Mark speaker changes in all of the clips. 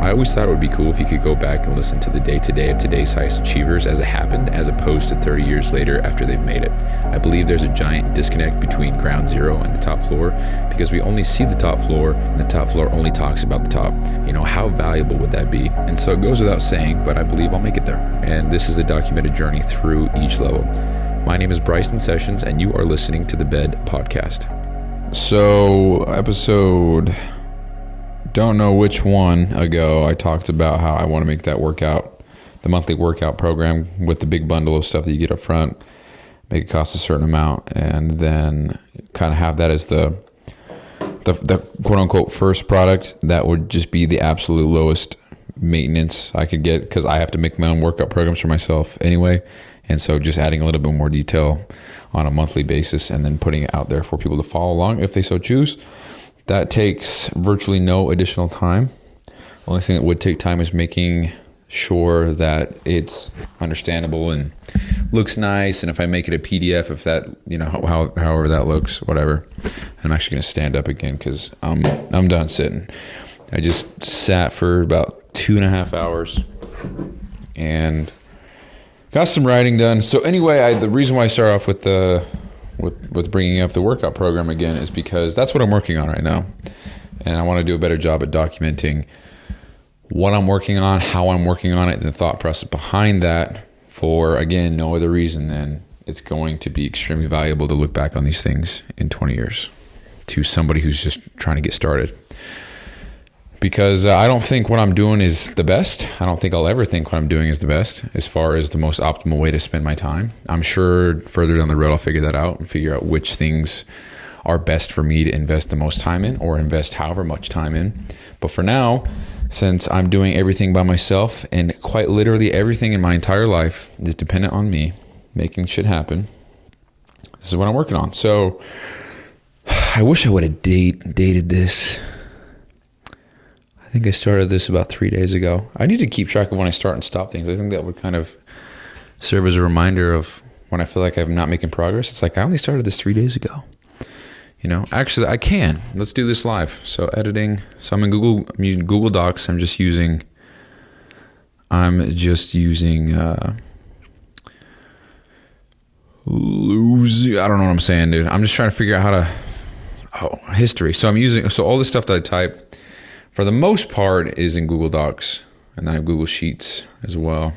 Speaker 1: I always thought it would be cool if you could go back and listen to the day-to-day of today's highest achievers as it happened, as opposed to 30 years later after they've made it. I believe there's a giant disconnect between ground zero and the top floor because we only see the top floor and the top floor only talks about the top. How valuable would that be? And so it goes without saying, but I believe I'll make it there. And this is the documented journey through each level. My name is Bryson Sessions, and you are listening to the Bed Podcast. So, episode, don't know which one ago, I talked about how I want to make that workout, the monthly workout program with the big bundle of stuff that you get up front, make it cost a certain amount, and then kind of have that as the quote-unquote first product that would just be the absolute lowest maintenance I could get, because I have to make my own workout programs for myself anyway. And so just adding a little bit more detail on a monthly basis and then putting it out there for people to follow along if they so choose. That takes virtually no additional time. The only thing that would take time is making sure that it's understandable and looks nice. And if I make it a PDF, if that, however that looks, whatever. I'm actually going to stand up again because I'm done sitting. I just sat for about 2.5 hours and got some writing done. So anyway, the reason why I start off with with bringing up the workout program again is because that's what I'm working on right now. And I want to do a better job at documenting what I'm working on, how I'm working on it, and the thought process behind that for, again, no other reason than it's going to be extremely valuable to look back on these things in 20 years to somebody who's just trying to get started. Because I don't think what I'm doing is the best. I don't think I'll ever think what I'm doing is the best as far as the most optimal way to spend my time. I'm sure further down the road I'll figure that out and figure out which things are best for me to invest the most time in or invest however much time in. But for now, since I'm doing everything by myself and quite literally everything in my entire life is dependent on me making shit happen, this is what I'm working on. So I wish I would have dated this. I think I started this about 3 days ago. I need to keep track of when I start and stop things. I think that would kind of serve as a reminder of when I feel like I'm not making progress. It's like, I only started this 3 days ago. Actually, I can. Let's do this live. So editing. So I'm using Google Docs. I'm just using I don't know what I'm saying, dude. I'm just trying to figure out history. So all the stuff that I type, for the most part, is in Google Docs, and then I have Google Sheets as well.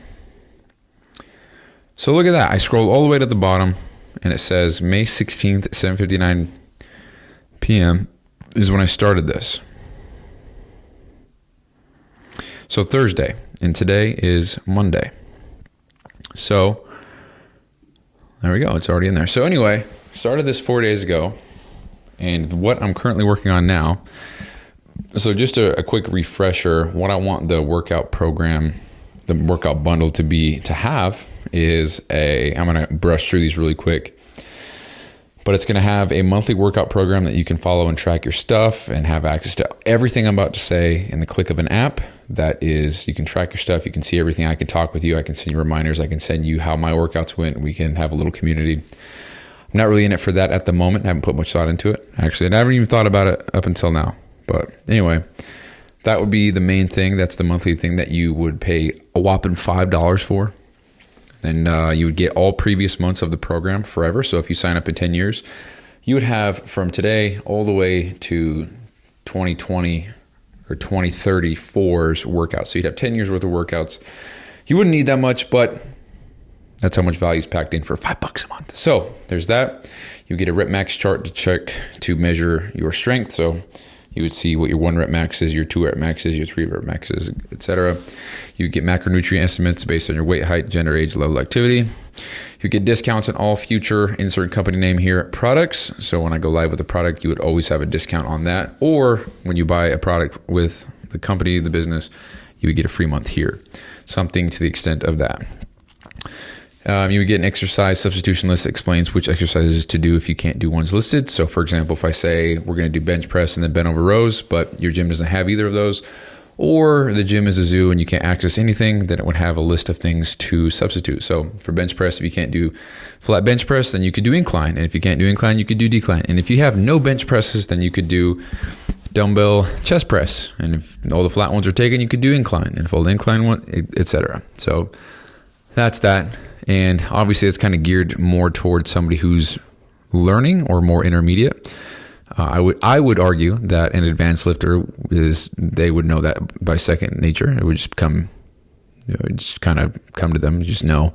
Speaker 1: So look at that. I scrolled all the way to the bottom, and it says May 16th, 7:59 p.m. is when I started this. So Thursday, and today is Monday. So there we go. It's already in there. So anyway, started this 4 days ago, and what I'm currently working on now. So just a quick refresher, what I want the workout program, the workout bundle to have is I'm going to brush through these really quick, but it's going to have a monthly workout program that you can follow and track your stuff and have access to everything I'm about to say in the click of an app. That is, you can track your stuff. You can see everything. I can talk with you. I can send you reminders. I can send you how my workouts went. We can have a little community. I'm not really in it for that at the moment. I haven't put much thought into it. Actually, I haven't even thought about it up until now. But anyway, that would be the main thing. That's the monthly thing that you would pay a whopping $5 for. And you would get all previous months of the program forever. So if you sign up in 10 years, you would have from today all the way to 2020 or 2034's workouts. So you'd have 10 years worth of workouts. You wouldn't need that much, but that's how much value is packed in for $5 a month. So there's that. You get a rep max chart to measure your strength. So you would see what your 1 rep max is, your 2 rep max is, your 3 rep max is, etc. You get macronutrient estimates based on your weight, height, gender, age, level of activity. You get discounts on all future insert company name here products. So when I go live with a product, you would always have a discount on that. Or when you buy a product with the company, the business, you would get a free month here. Something to the extent of that. You would get an exercise substitution list that explains which exercises to do if you can't do ones listed. So for example, if I say we're going to do bench press and then bent over rows, but your gym doesn't have either of those, or the gym is a zoo and you can't access anything, then it would have a list of things to substitute. So for bench press, if you can't do flat bench press, then you could do incline. And if you can't do incline, you could do decline. And if you have no bench presses, then you could do dumbbell chest press. And if all the flat ones are taken, you could do incline. And if all the incline one, etc. So that's that. And obviously it's kind of geared more towards somebody who's learning or more intermediate. I would argue that an advanced lifter they would know that by second nature. It would just come, just kind of come to them. You just know.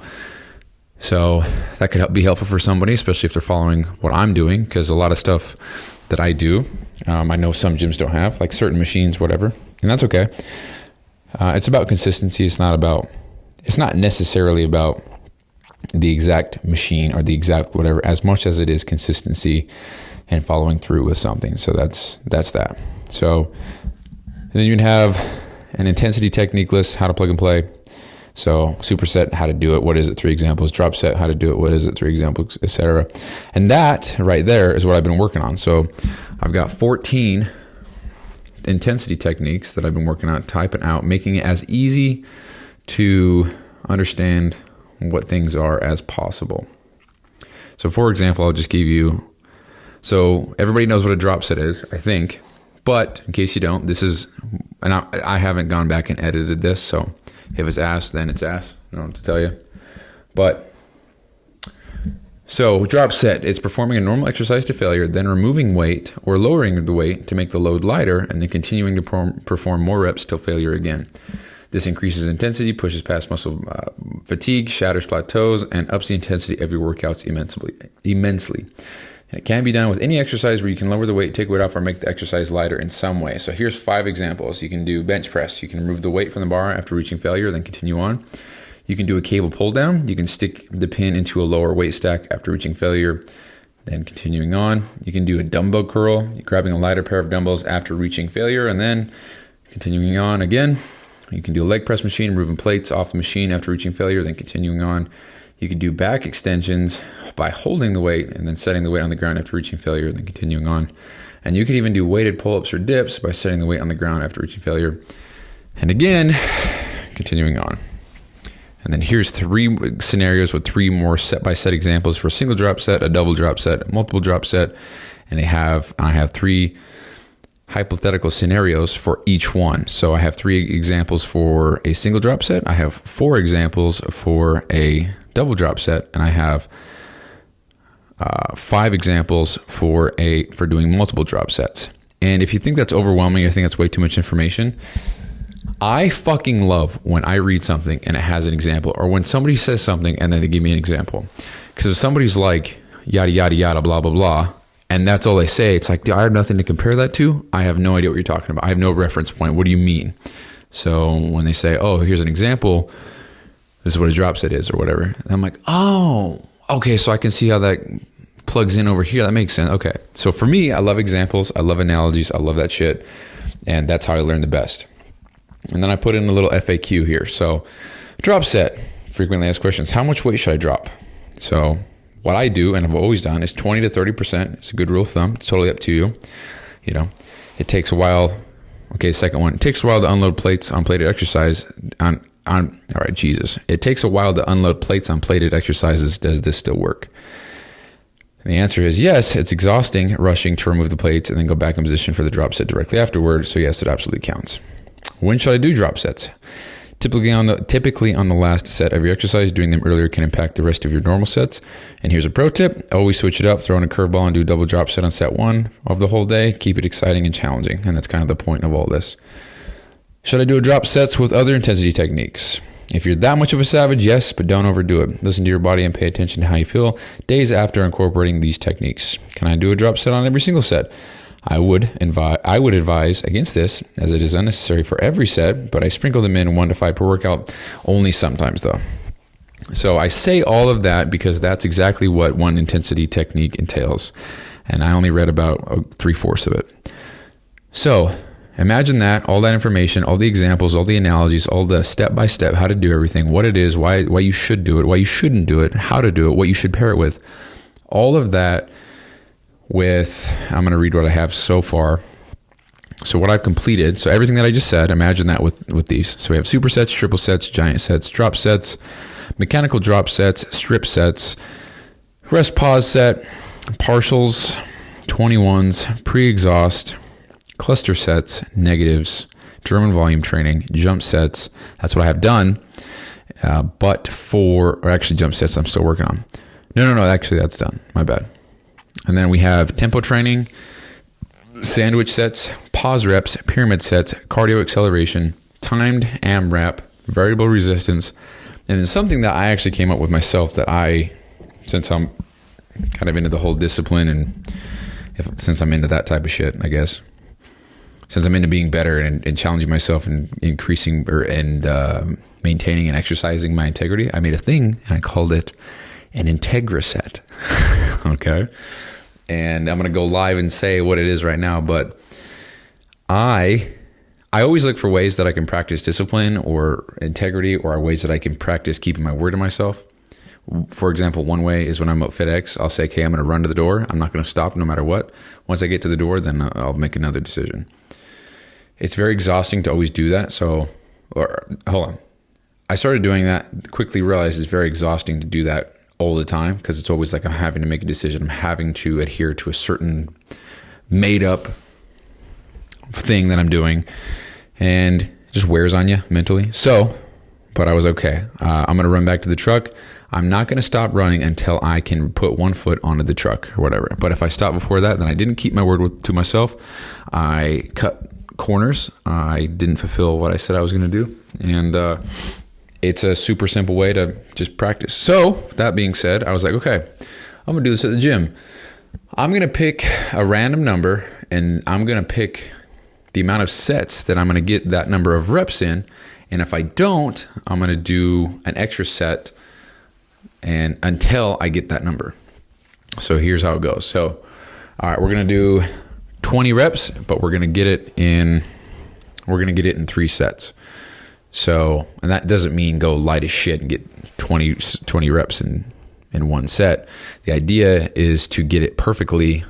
Speaker 1: So that could be helpful for somebody, especially if they're following what I'm doing, because a lot of stuff that I do, I know some gyms don't have, like certain machines, whatever, and that's okay. It's about consistency. It's not necessarily about the exact machine or the exact whatever, as much as it is consistency and following through with something. So that's that. So then you can have an intensity technique list, how to plug and play. So superset, how to do it, what is it, 3 examples. Drop set, how to do it, what is it, 3 examples, etc. And that right there is what I've been working on. So I've got 14 intensity techniques that I've been working on, typing out, making it as easy to understand what things are as possible. So for example, I'll just give you, so everybody knows what a drop set is, I think, but in case you don't, this is, and I haven't gone back and edited this, so if it's ass, then it's ass. I don't know what to tell you. But so drop set, it's performing a normal exercise to failure, then removing weight or lowering the weight to make the load lighter, and then continuing to perform more reps till failure again. This increases intensity, pushes past muscle fatigue, shatters plateaus, and ups the intensity of your workouts immensely. And it can be done with any exercise where you can lower the weight, take weight off, or make the exercise lighter in some way. So here's 5 examples. You can do bench press. You can remove the weight from the bar after reaching failure, then continue on. You can do a cable pull down. You can stick the pin into a lower weight stack after reaching failure, then continuing on. You can do a dumbbell curl, grabbing a lighter pair of dumbbells after reaching failure, and then continuing on again. You can do a leg press machine, removing plates off the machine after reaching failure, then continuing on. You can do back extensions by holding the weight and then setting the weight on the ground after reaching failure, then continuing on. And you can even do weighted pull-ups or dips by setting the weight on the ground after reaching failure. And again, continuing on. And then here's 3 scenarios with 3 more set-by-set examples for a single drop set, a double drop set, a multiple drop set. And I have 3 hypothetical scenarios for each one. So I have 3 examples for a single drop set. I have 4 examples for a double drop set, and I have 5 examples for doing multiple drop sets. And if you think that's overwhelming, I think that's way too much information. I fucking love when I read something and it has an example, or when somebody says something and then they give me an example. Because if somebody's like, yada, yada, yada, blah, blah, blah, and that's all they say, it's like, I have nothing to compare that to. I have no idea what you're talking about. I have no reference point. What do you mean? So when they say, oh, here's an example, this is what a drop set is or whatever. And I'm like, oh, okay, so I can see how that plugs in over here. That makes sense. Okay. So for me, I love examples. I love analogies. I love that shit. And that's how I learn the best. And then I put in a little FAQ here. So drop set, frequently asked questions. How much weight should I drop? So what I do, and I've always done, is 20 to 30%. It's a good rule of thumb. It's totally up to you. You know, it takes a while. Okay, second one. It takes a while to unload plates on plated exercise. All right, Jesus. It takes a while to unload plates on plated exercises. Does this still work? And the answer is yes. It's exhausting rushing to remove the plates and then go back in position for the drop set directly afterward. So yes, it absolutely counts. When should I do drop sets? Typically on the last set of your exercise. Doing them earlier can impact the rest of your normal sets. And here's a pro tip. Always switch it up. Throw in a curveball and do a double drop set on set 1 of the whole day. Keep it exciting and challenging. And that's kind of the point of all this. Should I do a drop sets with other intensity techniques? If you're that much of a savage, yes, but don't overdo it. Listen to your body and pay attention to how you feel days after incorporating these techniques. Can I do a drop set on every single set? I would advise against this, as it is unnecessary for every set, but I sprinkle them in 1 to 5 per workout, only sometimes though. So I say all of that because that's exactly what one intensity technique entails. And I only read about 3/4 of it. So imagine that, all that information, all the examples, all the analogies, all the step-by-step, how to do everything, what it is, why you should do it, why you shouldn't do it, how to do it, what you should pair it with. All of that with, I'm going to read what I have so far. So what I've completed, so everything that I just said, imagine that with these. So we have supersets, triple sets, giant sets, drop sets, mechanical drop sets, strip sets, rest pause set, partials, 21s, pre-exhaust, cluster sets, negatives, German volume training, jump sets. That's what I have done. Or actually jump sets I'm still working on. No, actually that's done. My bad. And then we have tempo training, sandwich sets, pause reps, pyramid sets, cardio acceleration, timed AMRAP, variable resistance, and then something that I actually came up with myself that since I'm kind of into the whole discipline and since I'm into that type of shit, I guess, since I'm into being better and challenging myself and increasing maintaining and exercising my integrity, I made a thing and I called it an Integra set. Okay. And I'm going to go live and say what it is right now, but I always look for ways that I can practice discipline or integrity, or ways that I can practice keeping my word to myself. For example, one way is when I'm at FedEx, I'll say, okay, I'm going to run to the door. I'm not going to stop no matter what. Once I get to the door, then I'll make another decision. It's very exhausting to always do that. Hold on. I started doing that, quickly realized it's very exhausting to do that all the time, because it's always like I'm having to make a decision. I'm having to adhere to a certain made up thing that I'm doing, and it just wears on you mentally. But I was okay. I'm going to run back to the truck. I'm not going to stop running until I can put one foot onto the truck or whatever. But if I stop before that, then I didn't keep my word to myself. I cut corners. I didn't fulfill what I said I was going to do. And it's a super simple way to just practice. So that being said, I was like, okay, I'm going to do this at the gym. I'm going to pick a random number, and I'm going to pick the amount of sets that I'm going to get that number of reps in. And if I don't, I'm going to do an extra set and until I get that number. So here's how it goes. So, all right, we're going to do 20 reps, but we're going to get it in 3 sets. So, and that doesn't mean go light as shit and get 20 reps in one set. The idea is to get it perfectly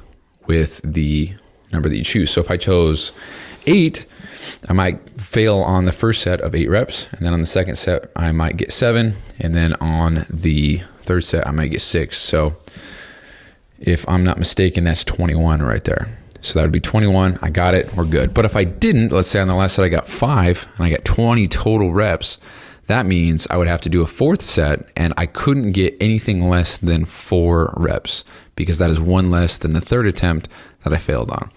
Speaker 1: with the number that you choose. So if I chose 8, I might fail on the first set of 8 reps, and then on the second set I might get 7, and then on the third set I might get 6. So if I'm not mistaken, that's 21 right there. So that would be 21. I got it. We're good. But if I didn't, let's say on the last set I got 5 and I got 20 total reps, that means I would have to do a 4th set, and I couldn't get anything less than 4 reps, because that is one less than the third attempt that I failed on.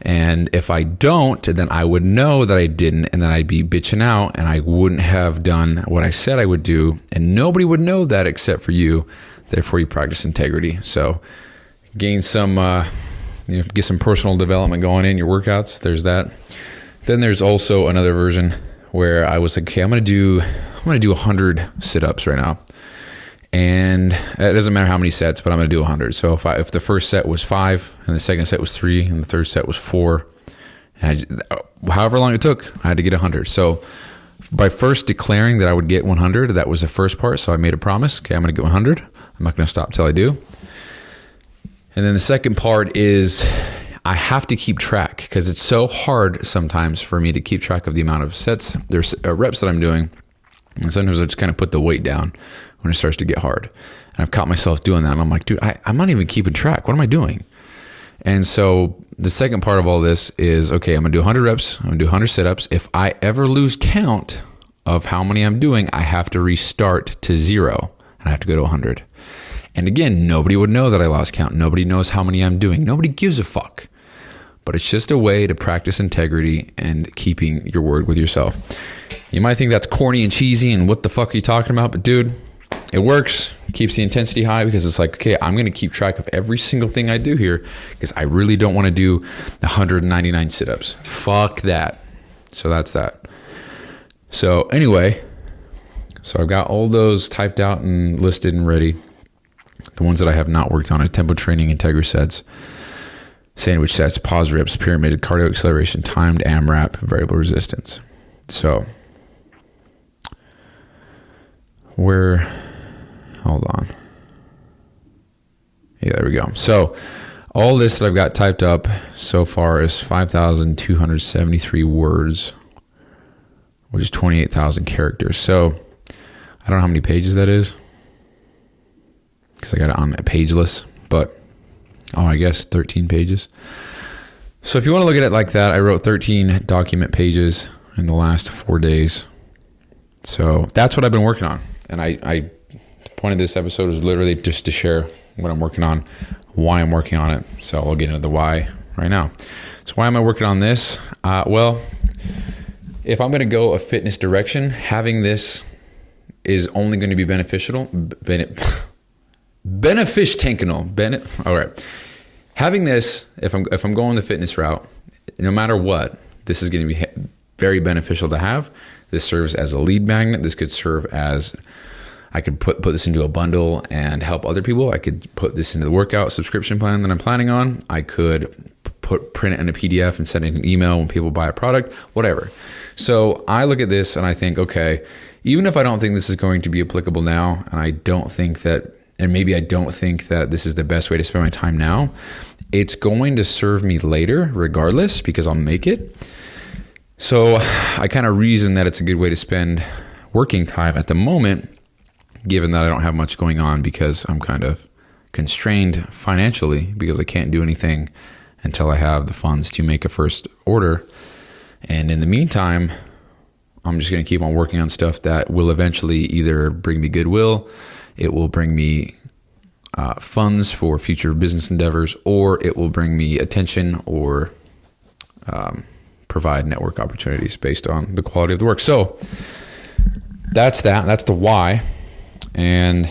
Speaker 1: And if I don't, then I would know that I didn't, and then I'd be bitching out, and I wouldn't have done what I said I would do, and nobody would know that except for you. Therefore, you practice integrity. So gain some, get some personal development going in your workouts. There's that. Then there's also another version where I was like, okay, I'm gonna do 100 sit-ups right now, and it doesn't matter how many sets, but I'm gonna do 100. So if the first set was 5, and the second set was 3, and the third set was 4, and however long it took, I had to get 100. So by first declaring that I would get 100, that was the first part. So I made a promise. Okay, I'm gonna get 100. I'm not gonna stop till I do. And then the second part is I have to keep track, because it's so hard sometimes for me to keep track of the amount of sets, there's reps that I'm doing. And sometimes I just kind of put the weight down when it starts to get hard. And I've caught myself doing that. And I'm like, dude, I'm not even keeping track. What am I doing? And so the second part of all this is, okay, I'm going to do 100 reps. I'm going to do 100 sit-ups. If I ever lose count of how many I'm doing, I have to restart to 0. And I have to go to 100. And again, nobody would know that I lost count. Nobody knows how many I'm doing. Nobody gives a fuck. But it's just a way to practice integrity and keeping your word with yourself. You might think that's corny and cheesy and what the fuck are you talking about? But dude, it works. It keeps the intensity high, because it's like, okay, I'm going to keep track of every single thing I do here, because I really don't want to do 199 sit-ups. Fuck that. So that's that. So anyway, so I've got all those typed out and listed and ready. The ones that I have not worked on are tempo training, Integra sets, sandwich sets, pause reps, pyramid, cardio acceleration, timed AMRAP, variable resistance. So hold on. Yeah, there we go. So all this that I've got typed up so far is 5,273 words, which is 28,000 characters. So I don't know how many pages that is, because I got it on a page list, but I guess 13 pages. So if you want to look at it like that, I wrote 13 document pages in the last 4 days. So that's what I've been working on. And the point of this episode is literally just to share what I'm working on, why I'm working on it. So I'll get into the why right now. So why am I working on this? Well, if I'm going to go a fitness direction, having this is only going to be beneficial. All right. Having this, if I'm going the fitness route, no matter what, this is going to be very beneficial to have. This serves as a lead magnet. This could serve as, I could put this into a bundle and help other people. I could put this into the workout subscription plan that I'm planning on. I could print it in a PDF and send it an email when people buy a product, whatever. So I look at this and I think, okay, even if I don't think this is going to be applicable now, and I don't think that, and maybe I don't think that this is the best way to spend my time now, it's going to serve me later regardless because I'll make it. So I kind of reason that it's a good way to spend working time at the moment, given that I don't have much going on because I'm kind of constrained financially because I can't do anything until I have the funds to make a first order. And in the meantime, I'm just going to keep on working on stuff that will eventually either bring me goodwill, it will bring me funds for future business endeavors, or it will bring me attention or provide network opportunities based on the quality of the work. So that's that. That's the why. And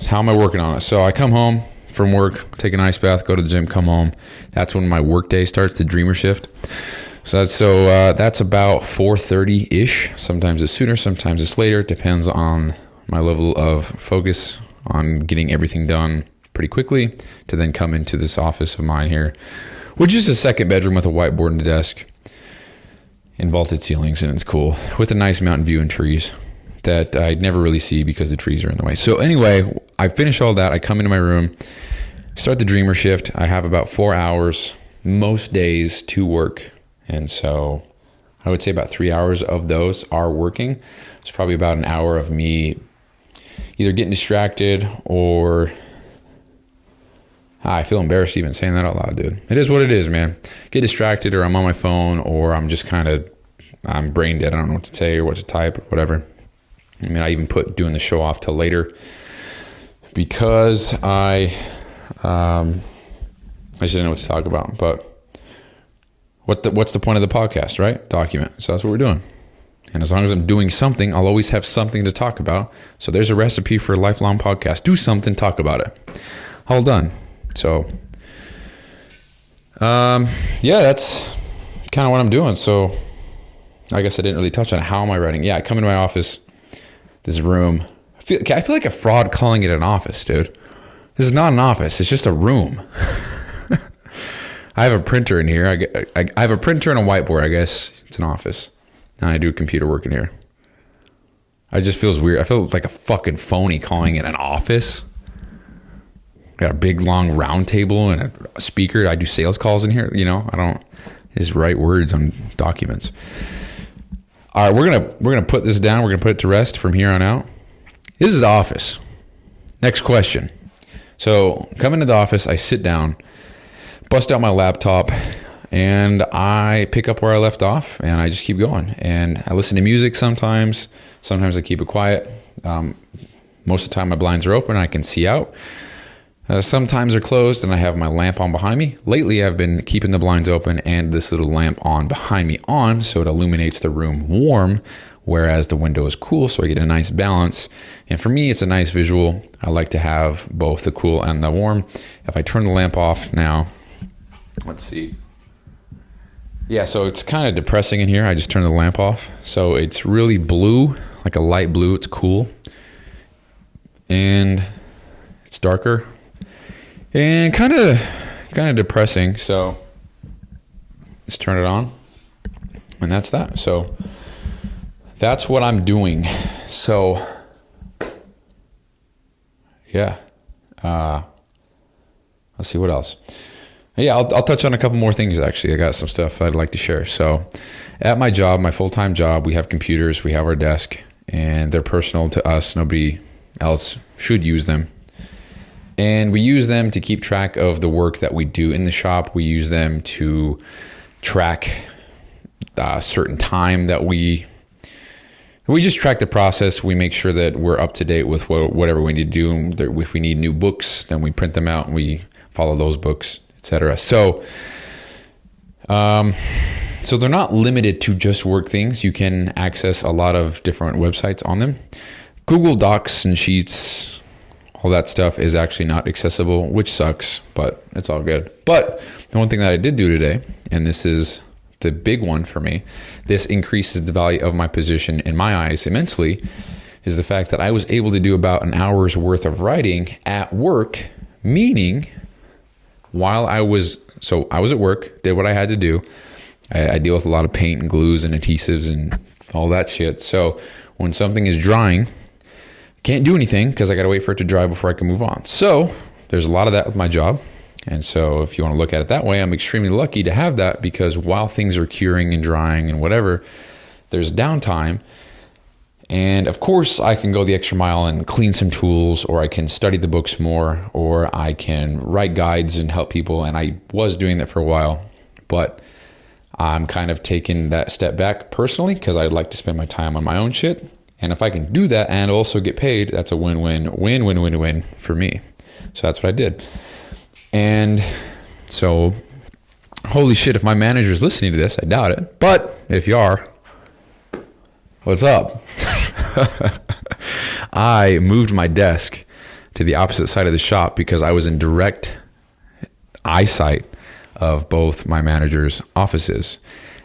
Speaker 1: how am I working on it? So I come home from work, take an ice bath, go to the gym, come home. That's when my work day starts, the dreamer shift. So that's about 4:30-ish. Sometimes it's sooner, sometimes it's later. It depends on my level of focus on getting everything done pretty quickly to then come into this office of mine here, which is a second bedroom with a whiteboard and a desk and vaulted ceilings, and it's cool with a nice mountain view and trees that I'd never really see because the trees are in the way. So anyway, I finish all that. I come into my room, start the dreamer shift. I have about 4 hours most days to work. And so I would say about 3 hours of those are working. It's probably about an hour of me either getting distracted or I feel embarrassed even saying that out loud, dude. It is what it is, man. Get distracted or I'm on my phone or I'm just I'm brain dead. I don't know what to say or what to type or whatever. I mean, I even put doing the show off till later because I just didn't know what to talk about. But what's the point of the podcast, right? Document. So that's what we're doing. And as long as I'm doing something, I'll always have something to talk about. So there's a recipe for a lifelong podcast. Do something, talk about it. All done. So, yeah, that's kind of what I'm doing. So I guess I didn't really touch on how am I writing. Yeah, I come into my office, this room. I feel like a fraud calling it an office, dude. This is not an office. It's just a room. I have a printer in here. I have a printer and a whiteboard. I guess it's an office. And I do computer work in here. It just feels weird. I feel like a fucking phony calling it an office. Got a big long round table and a speaker. I do sales calls in here. I don't just write words on documents. All right, we're gonna put this down. We're gonna put it to rest from here on out. This is the office. Next question. So come into the office. I sit down, bust out my laptop, and I pick up where I left off, and I just keep going. And I listen to music sometimes. Sometimes I keep it quiet. Most of the time, my blinds are open and I can see out. Sometimes they're closed and I have my lamp on behind me. Lately, I've been keeping the blinds open and this little lamp on behind me on so it illuminates the room warm, whereas the window is cool, so I get a nice balance. And for me, it's a nice visual. I like to have both the cool and the warm. If I turn the lamp off now, let's see. Yeah, so it's kind of depressing in here. I just turned the lamp off. So it's really blue, like a light blue. It's cool. And it's darker. And kind of depressing. So let's turn it on. And that's that. So that's what I'm doing. So yeah. Let's see what else. Yeah, I'll touch on a couple more things, actually. I got some stuff I'd like to share. So at my job, my full-time job, we have computers, we have our desk, and they're personal to us. Nobody else should use them. And we use them to keep track of the work that we do in the shop. We use them to track a certain time that we just track the process. We make sure that we're up to date with whatever we need to do. If we need new books, then we print them out and we follow those books, etc. So they're not limited to just work things. You can access a lot of different websites on them. Google Docs and Sheets, all that stuff is actually not accessible, which sucks, but it's all good. But the one thing that I did do today, and this is the big one for me, this increases the value of my position in my eyes immensely, is the fact that I was able to do about an hour's worth of writing at work, meaning while I was at work, did what I had to do. I deal with a lot of paint and glues and adhesives and all that shit. So when something is drying, can't do anything because I got to wait for it to dry before I can move on. So there's a lot of that with my job. And so if you want to look at it that way, I'm extremely lucky to have that, because while things are curing and drying and whatever, there's downtime. And of course, I can go the extra mile and clean some tools, or I can study the books more, or I can write guides and help people. And I was doing that for a while, but I'm kind of taking that step back personally because I'd like to spend my time on my own shit. And if I can do that and also get paid, that's a win-win for me. So that's what I did. And so, holy shit, if my manager's listening to this, I doubt it. But if you are, what's up? I moved my desk to the opposite side of the shop because I was in direct eyesight of both my manager's offices.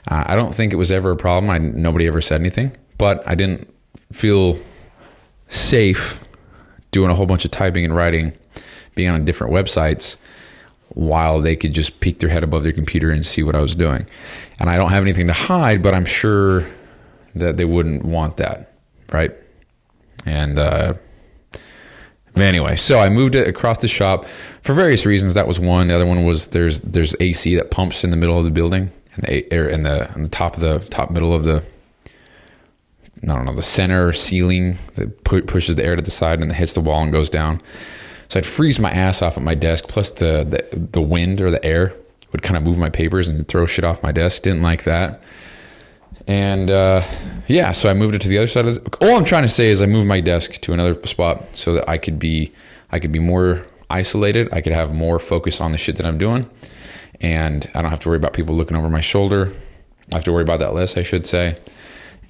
Speaker 1: I don't think it was ever a problem. Nobody ever said anything, but I didn't feel safe doing a whole bunch of typing and writing, being on different websites, while they could just peek their head above their computer and see what I was doing. And I don't have anything to hide, but I'm sure that they wouldn't want that, right? And anyway, so I moved it across the shop for various reasons. That was one. The other one was there's AC that pumps in the middle of the building, and the air in the top middle of the, I don't know, the center ceiling that pushes the air to the side and it hits the wall and goes down. So I'd freeze my ass off at my desk. Plus the wind or the air would kind of move my papers and throw shit off my desk. Didn't like that. And so I moved it to the other side of all I'm trying to say is I moved my desk to another spot so that I could be more isolated. I could have more focus on the shit that I'm doing. And I don't have to worry about people looking over my shoulder. I have to worry about that less, I should say.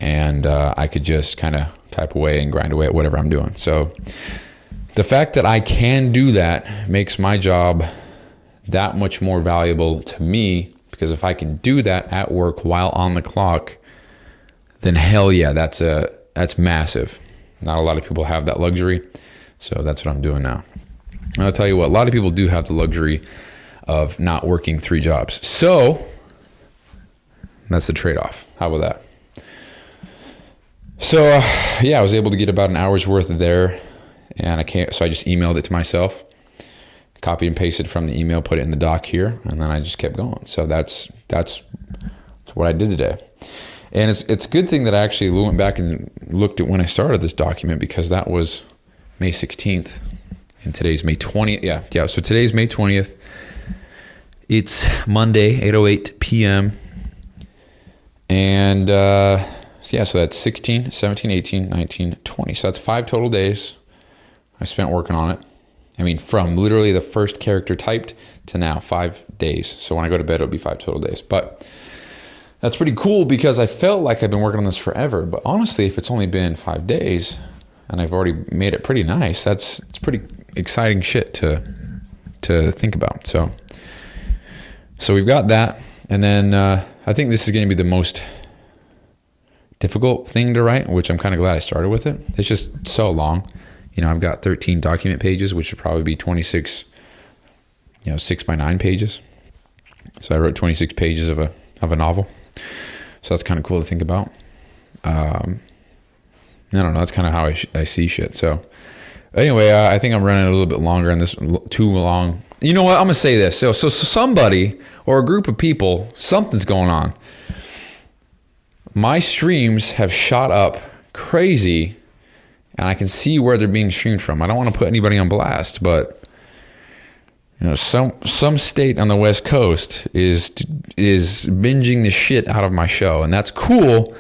Speaker 1: And I could just kind of type away and grind away at whatever I'm doing. So the fact that I can do that makes my job that much more valuable to me, because if I can do that at work while on the clock, then hell yeah, that's massive. Not a lot of people have that luxury. So that's what I'm doing now. And I'll tell you what, a lot of people do have the luxury of not working 3 jobs. So that's the trade-off. How about that? So I was able to get about an hour's worth there, and so I just emailed it to myself, copied and pasted from the email, put it in the doc here, and then I just kept going. So that's what I did today. And it's a good thing that I actually went back and looked at when I started this document, because that was May 16th, and today's May 20th. Yeah. So today's May 20th. It's Monday, 8:08 p.m. And so that's 16, 17, 18, 19, 20. So that's 5 total days I spent working on it. I mean, from literally the first character typed to now, 5 days. So when I go to bed, it'll be 5 total days. But that's pretty cool, because I felt like I've been working on this forever. But honestly, if it's only been 5 days and I've already made it pretty nice, it's pretty exciting shit to think about. So we've got that. And then I think this is going to be the most difficult thing to write, which I'm kind of glad I started with it. It's just so long. I've got 13 document pages, which would probably be 26, 6x9 pages. So I wrote 26 pages of a novel. So that's kind of cool to think about. I don't know. That's kind of how I see shit. So anyway, I think I'm running a little bit longer on this, too long. You know what? I'm going to say this. So somebody or a group of people, something's going on. My streams have shot up crazy, and I can see where they're being streamed from. I don't want to put anybody on blast, but some state on the West Coast is binging the shit out of my show, and that's cool.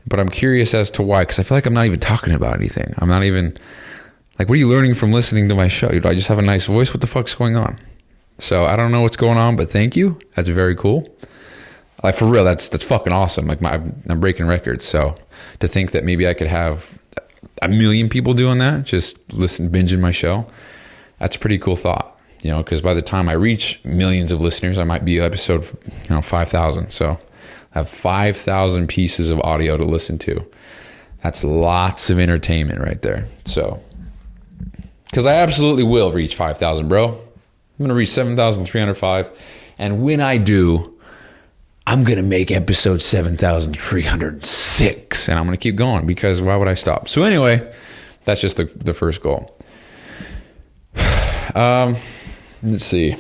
Speaker 1: But I'm curious as to why, because I feel like I'm not even talking about anything. I'm not even like, what are you learning from listening to my show? Do I just have a nice voice? What the fuck's going on? So I don't know what's going on, but thank you. That's very cool. Like, for real, that's fucking awesome. Like, I'm breaking records. So to think that maybe I could have 1 million people doing that, just binging my show, that's a pretty cool thought. Because by the time I reach millions of listeners, I might be episode 5,000. So I have 5,000 pieces of audio to listen to. That's lots of entertainment right there. So, because I absolutely will reach 5,000, bro. I'm going to reach 7,305. And when I do, I'm going to make episode 7,306. And I'm going to keep going, because why would I stop? So anyway, that's just the first goal. Let's see. I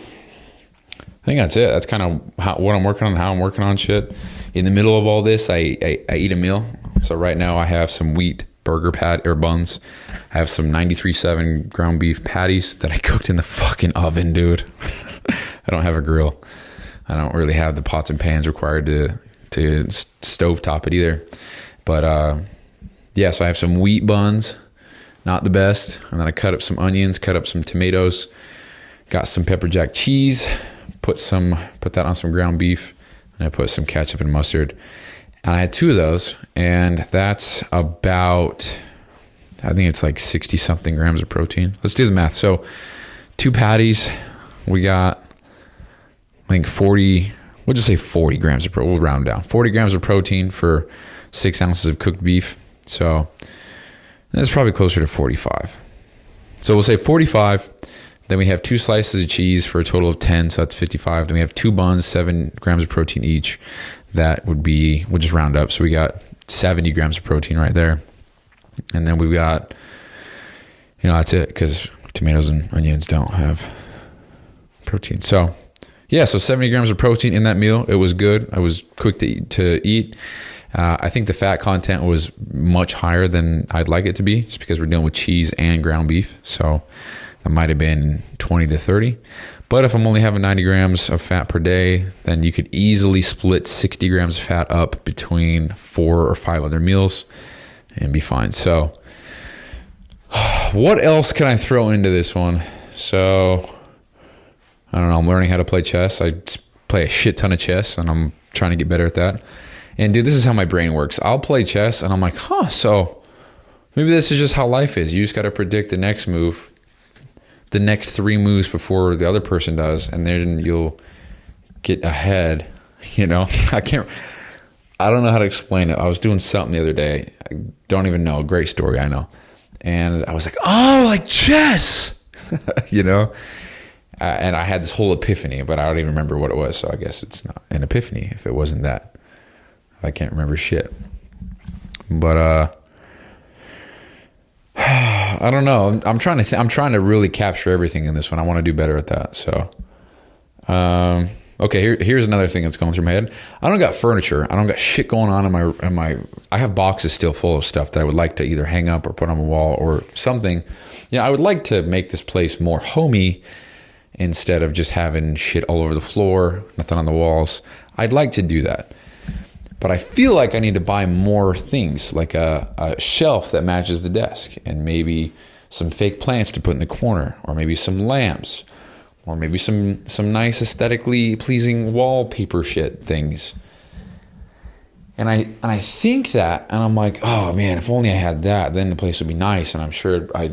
Speaker 1: think that's it. That's kind of what I'm working on, how I'm working on shit. In the middle of all this, I eat a meal. So right now I have some wheat burger buns. I have some 93.7 ground beef patties that I cooked in the fucking oven, dude. I don't have a grill. I don't really have the pots and pans required to stovetop it either. But yeah, so I have some wheat buns, not the best. And then I cut up some onions, cut up some tomatoes, got some pepper jack cheese, put that on some ground beef, and I put some ketchup and mustard. And I had 2 of those, and that's about, I think it's like 60 something grams of protein. Let's do the math. So 2 patties, we got, I think 40, we'll just say 40 grams of protein. We'll round down. 40 grams of protein for 6 ounces of cooked beef. So that's probably closer to 45. So we'll say 45. Then we have 2 slices of cheese for a total of 10, so that's 55. Then we have 2 buns, 7 grams of protein each. That would be, we'll just round up. So we got 70 grams of protein right there. And then we've got, that's it, because tomatoes and onions don't have protein. So yeah, so 70 grams of protein in that meal. It was good. I was quick to eat. I think the fat content was much higher than I'd like it to be, just because we're dealing with cheese and ground beef. So that might have been 20 to 30. But if I'm only having 90 grams of fat per day, then you could easily split 60 grams of fat up between 4 or 5 other meals and be fine. So what else can I throw into this one? So I don't know. I'm learning how to play chess. I play a shit ton of chess, and I'm trying to get better at that. And dude, this is how my brain works. I'll play chess and I'm like, so maybe this is just how life is. You just got to predict the next move, the next 3 moves before the other person does, and then you'll get ahead. I don't know how to explain it. I was doing something the other day. I don't even know. Great story, I know. And I was like, oh, like chess, and I had this whole epiphany, but I don't even remember what it was. So I guess it's not an epiphany if it wasn't that. I can't remember shit. But I don't know. I'm trying to really capture everything in this one. I want to do better at that. So, okay. Here's another thing that's going through my head. I don't got furniture. I don't got shit going on in my. I have boxes still full of stuff that I would like to either hang up or put on a wall or something. I would like to make this place more homey instead of just having shit all over the floor, nothing on the walls. I'd like to do that. But I feel like I need to buy more things, like a shelf that matches the desk, and maybe some fake plants to put in the corner, or maybe some lamps, or maybe some nice aesthetically pleasing wallpaper shit things. And I think that, and I'm like, oh man, if only I had that, then the place would be nice. And I'm sure I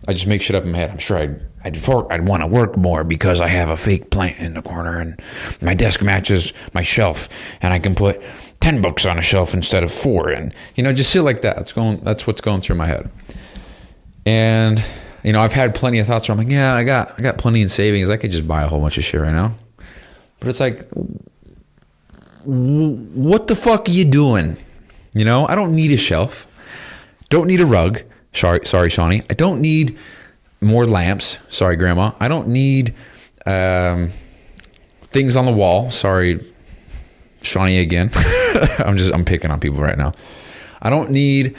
Speaker 1: just make shit up in my head. I'm sure I'd want to work more because I have a fake plant in the corner and my desk matches my shelf, and I can put 10 books on a shelf instead of 4, and just shit like that. That's what's going through my head. And I've had plenty of thoughts where I'm like, yeah, I got plenty in savings. I could just buy a whole bunch of shit right now. But it's like, what the fuck are you doing? I don't need a shelf. Don't need a rug. Sorry, Shawnee. I don't need more lamps. Sorry, Grandma. I don't need things on the wall. Sorry, Shawnee again. I'm picking on people right now. I don't need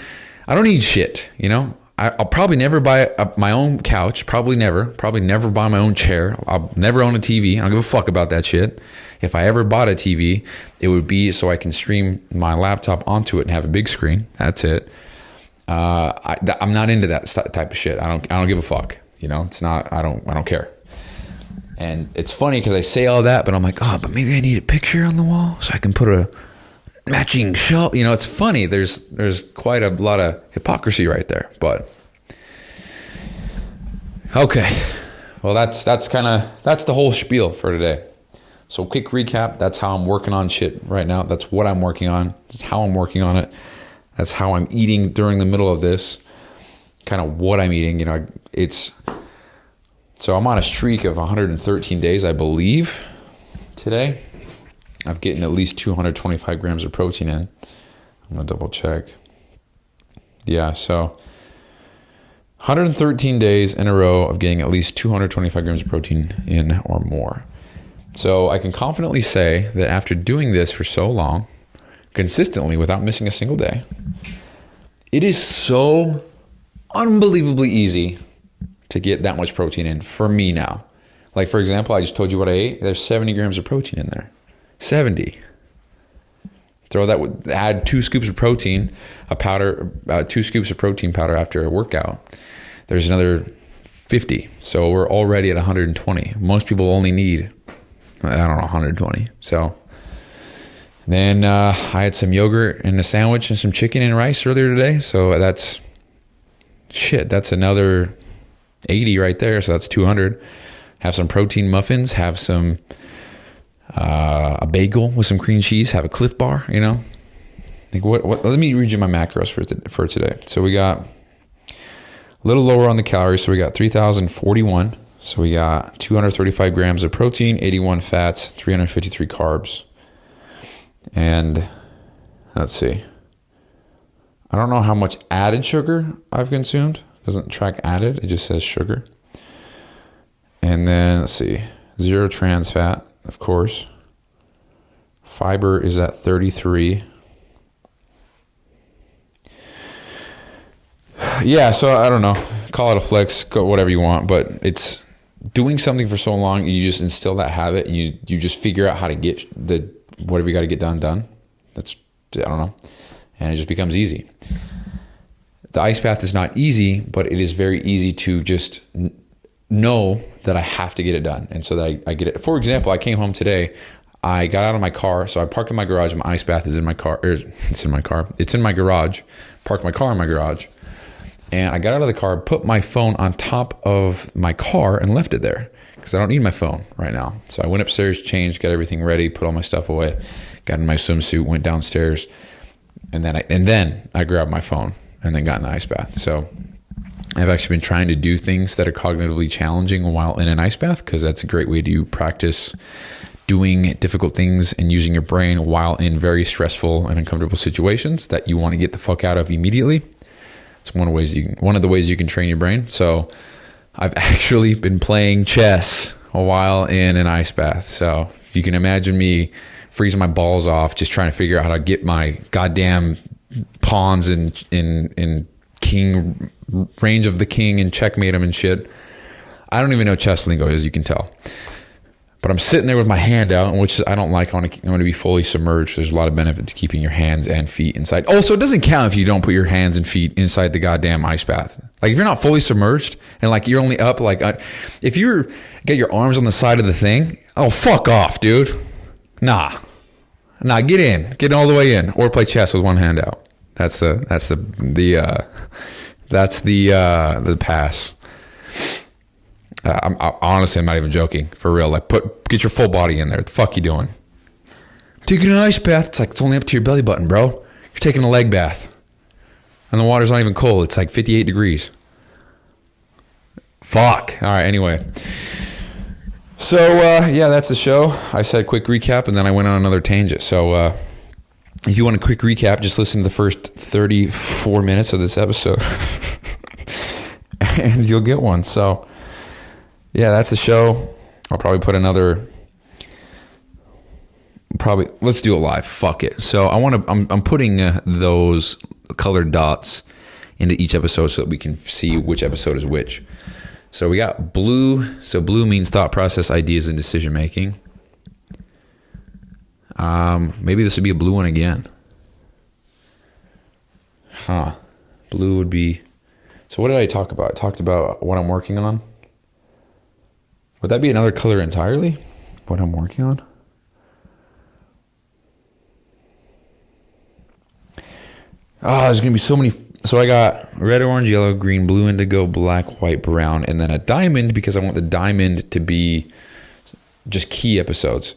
Speaker 1: shit. I'll probably never buy my own couch. Probably never buy my own chair. I'll never own a TV. I don't give a fuck about that shit. If I ever bought a TV, it would be so I can stream my laptop onto it and have a big screen. That's it. I'm not into that type of shit. I don't give a fuck. You know, it's not. I don't care. And it's funny because I say all that, but I'm like, oh, but maybe I need a picture on the wall so I can put a matching shelf. You know, it's funny. There's quite a lot of hypocrisy right there. But okay, well, that's the whole spiel for today. So quick recap. That's how I'm working on shit right now. That's what I'm working on. That's how I'm working on it. That's how I'm eating during the middle of this. Kind of what I'm eating. You know, so I'm on a streak of 113 days, I believe, today. I'm getting at least 225 grams of protein in. I'm going to double check. Yeah, so 113 days in a row of getting at least 225 grams of protein in or more. So I can confidently say that after doing this for so long, consistently without missing a single day, it is so unbelievably easy to get that much protein in for me now. Like, for example, I just told you what I ate. There's 70 grams of protein in there. 70. Add 2 scoops of protein, 2 scoops of protein powder after a workout. There's another 50. So we're already at 120. Most people only need, 120. So then I had some yogurt and a sandwich and some chicken and rice earlier today. So that's another 80 right there. So that's 200. Have some protein muffins, have some a bagel with some cream cheese, have a Cliff Bar, you know. Like what let me read you my macros for today. So we got a little lower on the calories, so we got 3,041. So we got 235 grams of protein, 81 fats, 353 carbs. And let's see. I don't know how much added sugar I've consumed. It doesn't track added, it just says sugar. And then let's see. 0 trans fat, of course. Fiber is at 33. Yeah, so I don't know. Call it a flex, go whatever you want, but it's doing something for so long, you just instill that habit, and you just figure out how to get whatever you got to get done. That's, I don't know. And it just becomes easy. The ice bath is not easy, but it is very easy to just know that I have to get it done. And so that I get it. For example, I came home today. I got out of my car. So I parked in my garage. My ice bath is in my car. It's in my car. It's in my garage. Parked my car in my garage. And I got out of the car, put my phone on top of my car and left it there because I don't need my phone right now. So I went upstairs, changed, got everything ready, put all my stuff away, got in my swimsuit, went downstairs. And then I grabbed my phone and then got in the ice bath. So I've actually been trying to do things that are cognitively challenging while in an ice bath because that's a great way to practice doing difficult things and using your brain while in very stressful and uncomfortable situations that you want to get the fuck out of immediately. It's one of the ways you can train your brain. So I've actually been playing chess a while in an ice bath. So you can imagine me freezing my balls off just trying to figure out how to get my goddamn pawns in king range of the king and checkmate him and shit. I don't even know chess lingo, as you can tell. But I'm sitting there with my hand out, which I don't like. I want to be fully submerged. There's a lot of benefit to keeping your hands and feet inside. Also, it doesn't count if you don't put your hands and feet inside the goddamn ice bath. Like if you're not fully submerged and like you're only up, like if you're get your arms on the side of the thing, oh fuck off, dude. Nah, get all the way in, or play chess with one hand out. That's the pass. Honestly, I'm not even joking. For real. Like, get your full body in there. What the fuck you doing? Taking an ice bath. It's only up to your belly button, bro. You're taking a leg bath. And the water's not even cold. It's like 58 degrees. Fuck. All right, anyway. So, yeah, that's the show. I said quick recap, and then I went on another tangent. So, if you want a quick recap, just listen to the first 34 minutes of this episode. And you'll get one. So, yeah, that's the show. I'll probably put let's do it live. Fuck it. So I'm putting those colored dots into each episode so that we can see which episode is which. So we got blue. So blue means thought process, ideas, and decision making. Maybe this would be a blue one again. Blue would be... So what did I talk about? I talked about what I'm working on. Would that be another color entirely? What I'm working on? There's going to be so many. So I got red, orange, yellow, green, blue, indigo, black, white, brown, and then a diamond because I want the diamond to be just key episodes.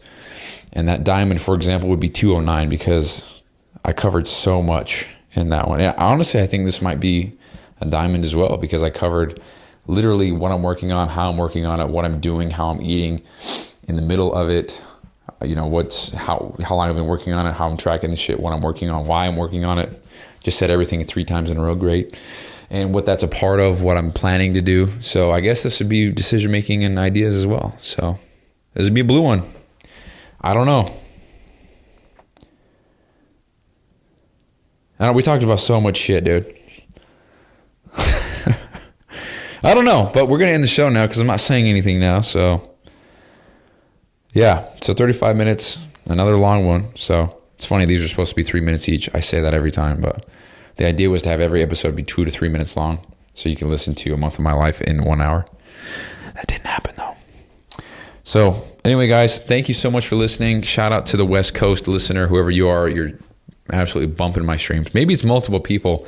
Speaker 1: And that diamond, for example, would be 209 because I covered so much in that one. And honestly, I think this might be a diamond as well because I covered literally what I'm working on, how I'm working on it, what I'm doing, how I'm eating in the middle of it. How long I've been working on it, how I'm tracking the shit, what I'm working on, why I'm working on it. Just said everything 3 times in a row, great. And what that's a part of, what I'm planning to do. So I guess this would be decision making and ideas as well. So this would be a blue one. I don't know. We talked about so much shit, dude. I don't know, but we're going to end the show now because I'm not saying anything now. So yeah, so 35 minutes, another long one. So it's funny, these are supposed to be 3 minutes each. I say that every time, but the idea was to have every episode be 2 to 3 minutes long so you can listen to A Month of My Life in 1 hour. That didn't happen though. So anyway, guys, thank you so much for listening. Shout out to the West Coast listener, whoever you are. You're absolutely bumping my streams. Maybe it's multiple people,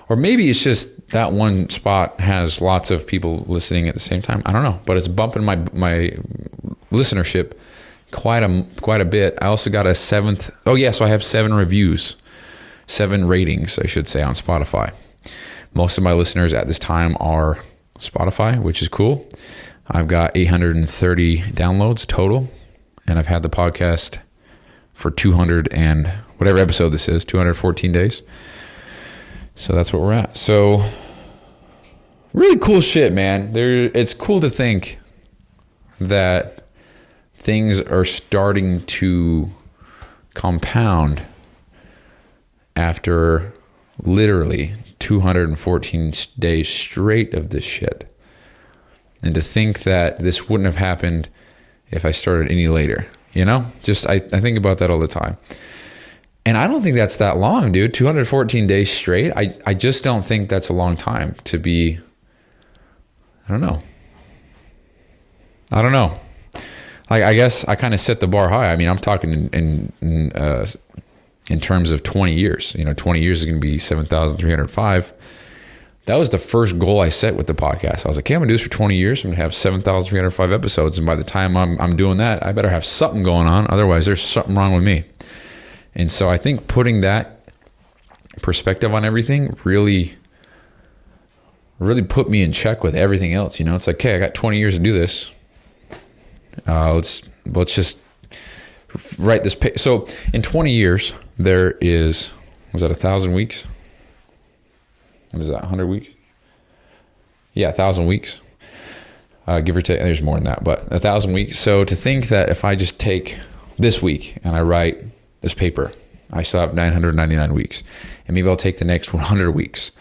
Speaker 1: or maybe it's just that one spot has lots of people listening at the same time. I don't know, but it's bumping my listenership quite a bit. I also got a 7th. Oh yeah, so I have 7 reviews, 7 ratings, I should say, on Spotify. Most of my listeners at this time are Spotify, which is cool. I've got 830 downloads total, and I've had the podcast for 200 and whatever episode this is, 214 days. So that's what we're at. So really cool shit, man. It's cool to think that things are starting to compound after literally 214 days straight of this shit. And to think that this wouldn't have happened if I started any later, Just I think about that all the time. And I don't think that's that long, dude. 214 days straight. I just don't think that's a long time to be. I don't know. Like, I guess I kind of set the bar high. I mean, I'm talking in terms of 20 years. 20 years is going to be 7,305. That was the first goal I set with the podcast. I was like, okay, I'm going to do this for 20 years. I'm going to have 7,305 episodes. And by the time I'm doing that, I better have something going on. Otherwise, there's something wrong with me. And so I think putting that perspective on everything really put me in check with everything else. It's like, okay, I got 20 years to do this. Let's just write this. So in 20 years, there was that 1,000 weeks? What is that, 100 weeks? Yeah, 1,000 weeks. Give or take, there's more than that, but 1,000 weeks. So to think that if I just take this week and I write this paper, I still have 999 weeks. And maybe I'll take the next 100 weeks,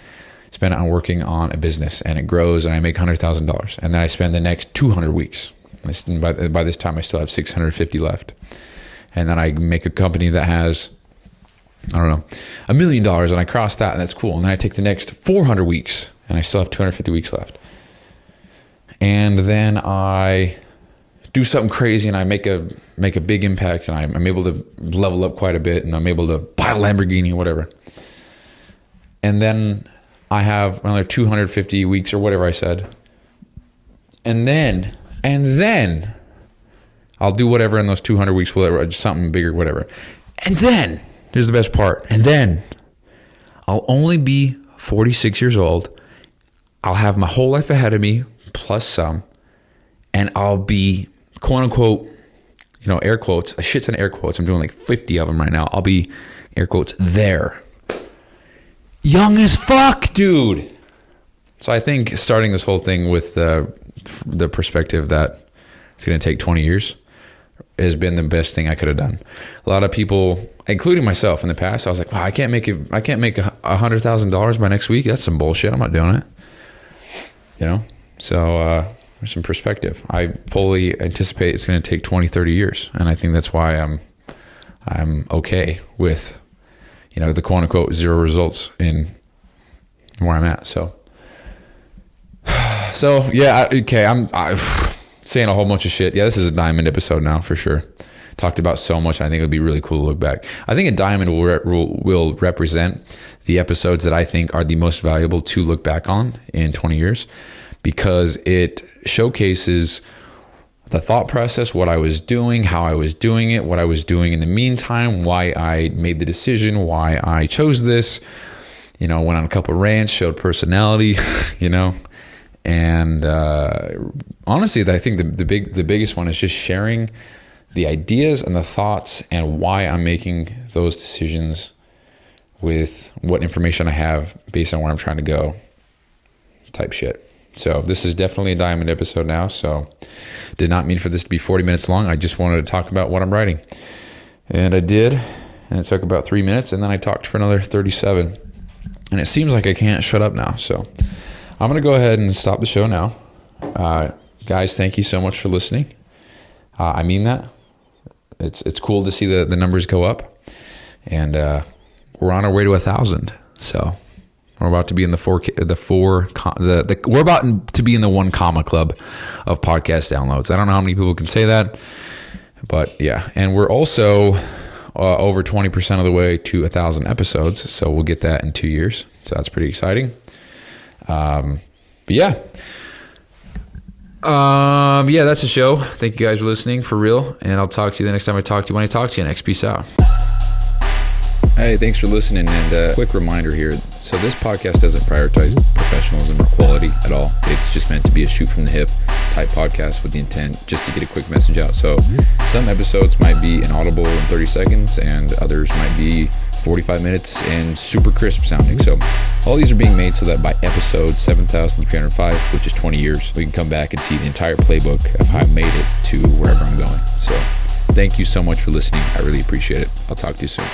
Speaker 1: spend it on working on a business, and it grows and I make $100,000. And then I spend the next 200 weeks. And by this time, I still have 650 left. And then I make a company that has, I don't know, $1 million, and I cross that, and that's cool. And then I take the next 400 weeks, and I still have 250 weeks left. And then I do something crazy, and I make a big impact, and I'm able to level up quite a bit, and I'm able to buy a Lamborghini, whatever. And then I have another 250 weeks or whatever I said. And then I'll do whatever in those 200 weeks, whatever, just something bigger, whatever. And then, here's the best part. And then I'll only be 46 years old. I'll have my whole life ahead of me, plus some. And I'll be, quote unquote, air quotes, a shit ton of air quotes. I'm doing like 50 of them right now. I'll be, air quotes, there. Young as fuck, dude. So I think starting this whole thing with the perspective that it's going to take 20 years has been the best thing I could have done. A lot of people, including myself in the past, I was like, wow, I can't make $100,000 by next week. That's some bullshit. I'm not doing it. You know? So, there's some perspective. I fully anticipate it's going to take 20, 30 years. And I think that's why I'm okay with, the quote unquote 0 results in where I'm at. So yeah, okay. I'm saying a whole bunch of shit. Yeah, this is a diamond episode now for sure. Talked about so much. I think it would be really cool to look back. I think a diamond will represent the episodes that I think are the most valuable to look back on in 20 years, because it showcases the thought process, what I was doing, how I was doing it, what I was doing in the meantime, why I made the decision, why I chose this, went on a couple of rants, showed personality, and honestly, I think the biggest one is just sharing the ideas and the thoughts and why I'm making those decisions with what information I have based on where I'm trying to go type shit. So this is definitely a diamond episode now. So did not mean for this to be 40 minutes long. I just wanted to talk about what I'm writing. And I did. And it took about 3 minutes. And then I talked for another 37. And it seems like I can't shut up now. So I'm going to go ahead and stop the show now. Guys, thank you so much for listening. I mean that. It's cool to see the numbers go up. And we're on our way to 1,000. So we're about to be in we're about to be in the 1 comma club of podcast downloads. I don't know how many people can say that, but yeah. And we're also over 20% of the way to 1,000 episodes. So we'll get that in 2 years. So that's pretty exciting. But yeah. That's the show. Thank you guys for listening, for real. And I'll talk to you the next time I talk to you when I talk to you next. Peace out. Hey, thanks for listening. And quick reminder here. So this podcast doesn't prioritize professionalism or quality at all. It's just meant to be a shoot from the hip type podcast with the intent just to get a quick message out. So some episodes might be inaudible in 30 seconds and others might be 45 minutes and super crisp sounding. So all these are being made so that by episode 7,305, which is 20 years, we can come back and see the entire playbook of how I made it to wherever I'm going. So thank you so much for listening. I really appreciate it. I'll talk to you soon.